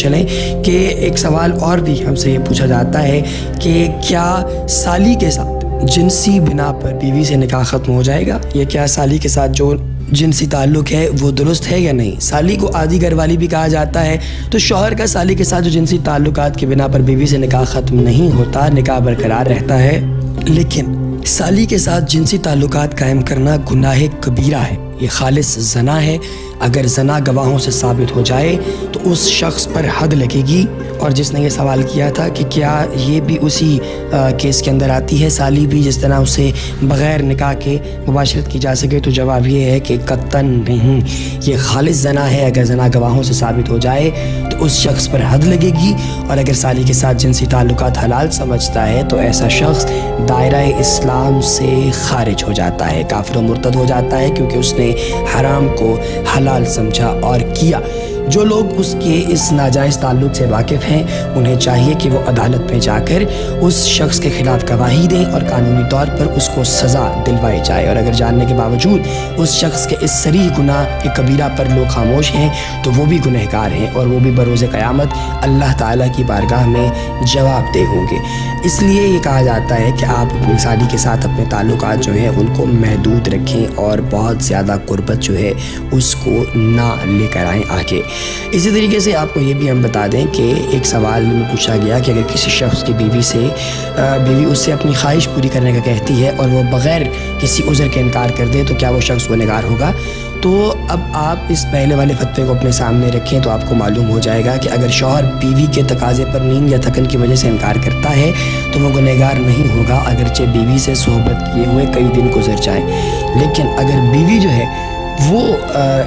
چلیں کہ ایک سوال اور بھی ہم سے یہ پوچھا جاتا ہے کہ کیا سالی کے ساتھ جنسی بنا پر بیوی سے نکاح ختم ہو جائے گا، یا کیا سالی کے ساتھ جو جنسی تعلق ہے وہ درست ہے یا نہیں؟ سالی کو آدھی گھر والی بھی کہا جاتا ہے، تو شوہر کا سالی کے ساتھ جو جنسی تعلقات کی بنا پر بیوی سے نکاح ختم نہیں ہوتا، نکاح برقرار رہتا ہے، لیکن سالی کے ساتھ جنسی تعلقات قائم کرنا گناہ کبیرہ ہے، یہ خالص زنا ہے۔ اگر زنا گواہوں سے ثابت ہو جائے تو اس شخص پر حد لگے گی۔ اور جس نے یہ سوال کیا تھا کہ کیا یہ بھی اسی کیس کے اندر آتی ہے، سالی بھی جس طرح اسے بغیر نکاح کے مباشرت کی جا سکے، تو جواب یہ ہے کہ قطعاً نہیں، یہ خالص زنا ہے۔ اگر زنا گواہوں سے ثابت ہو جائے تو اس شخص پر حد لگے گی، اور اگر سالی کے ساتھ جنسی تعلقات حلال سمجھتا ہے تو ایسا شخص دائرہ اسلام سے خارج ہو جاتا ہے، کافر و مرتد ہو جاتا ہے، کیونکہ اس نے حرام کو حلال سمجھا اور کیا۔ جو لوگ اس کے اس ناجائز تعلق سے واقف ہیں انہیں چاہیے کہ وہ عدالت میں جا کر اس شخص کے خلاف گواہی دیں اور قانونی طور پر اس کو سزا دلوائی جائے، اور اگر جاننے کے باوجود اس شخص کے اس صریح گناہ کبیرہ پر لوگ خاموش ہیں تو وہ بھی گنہگار ہیں، اور وہ بھی بروز قیامت اللہ تعالیٰ کی بارگاہ میں جواب دہ ہوں گے۔ اس لیے یہ کہا جاتا ہے کہ آپ اپنی سالی کے ساتھ اپنے تعلقات جو ہیں ان کو محدود رکھیں، اور بہت زیادہ قربت جو ہے اس کو نہ لے کر آئیں آگے۔ اسی طریقے سے آپ کو یہ بھی ہم بتا دیں کہ ایک سوال میں پوچھا گیا کہ اگر کسی شخص کی بیوی اس سے اپنی خواہش پوری کرنے کا کہتی ہے اور وہ بغیر کسی عذر کے انکار کر دے تو کیا وہ شخص گنہگار ہوگا؟ تو اب آپ اس پہلے والے فتوے کو اپنے سامنے رکھیں تو آپ کو معلوم ہو جائے گا کہ اگر شوہر بیوی کے تقاضے پر نیند یا تھکن کی وجہ سے انکار کرتا ہے تو وہ گنہگار نہیں ہوگا، اگرچہ بیوی سے صحبت کیے ہوئے کئی دن گزر جائیں۔ لیکن اگر بیوی جو ہے وہ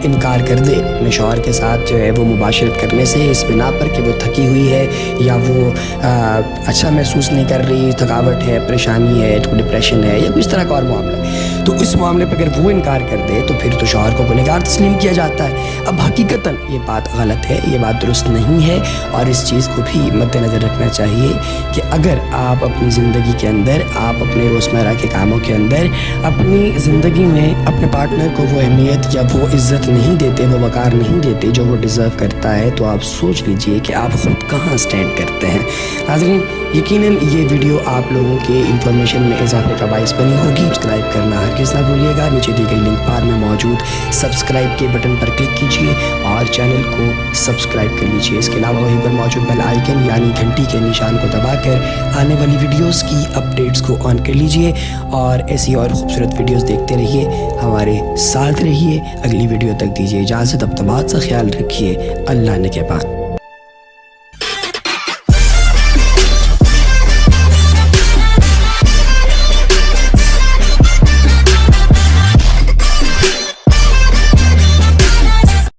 انکار کر دے اپنے شوہر کے ساتھ جو ہے وہ مباشرت کرنے سے، اس بنا پر کہ وہ تھکی ہوئی ہے یا وہ اچھا محسوس نہیں کر رہی، تھکاوٹ ہے، پریشانی ہے، ڈپریشن ہے یا کچھ طرح کا اور معاملہ ہے، تو اس معاملے پہ اگر وہ انکار کر دے تو پھر تو شوہر کو گنہگار تسلیم کیا جاتا ہے۔ اب حقیقتاً یہ بات غلط ہے، یہ بات درست نہیں ہے، اور اس چیز کو بھی مد نظر رکھنا چاہیے کہ اگر آپ اپنی زندگی کے اندر، آپ اپنے روزمرہ کے کاموں کے اندر اپنی زندگی میں اپنے پارٹنر کو وہ اہمیت یا وہ عزت نہیں دیتے، وہ وقار نہیں دیتے جو وہ ڈیزرو کرتا ہے، تو آپ سوچ لیجئے کہ آپ خود کہاں سٹینڈ کرتے ہیں۔ ناظرین، یقیناً یہ ویڈیو آپ لوگوں کے انفارمیشن میں اضافے کا باعث بنی ہوگی۔ سبسکرائب کرنا ہرگز نہ بھولیے گا، نیچے دی گئی لنک بار میں موجود سبسکرائب کے بٹن پر کلک کیجیے اور چینل کو سبسکرائب کر لیجیے۔ اس کے علاوہ وہیں پر موجود بیل آئیکن یعنی گھنٹی کے نشان کو دبا کر آنے والی ویڈیوز کی اپڈیٹس کو آن کر لیجیے، اور ایسی اور خوبصورت ویڈیوز دیکھتے رہیے، ہمارے ساتھ رہیے۔ اگلی ویڈیو تک دیجیے اجازت، اب تمام سے خیال رکھیے، اللہ نگہبان۔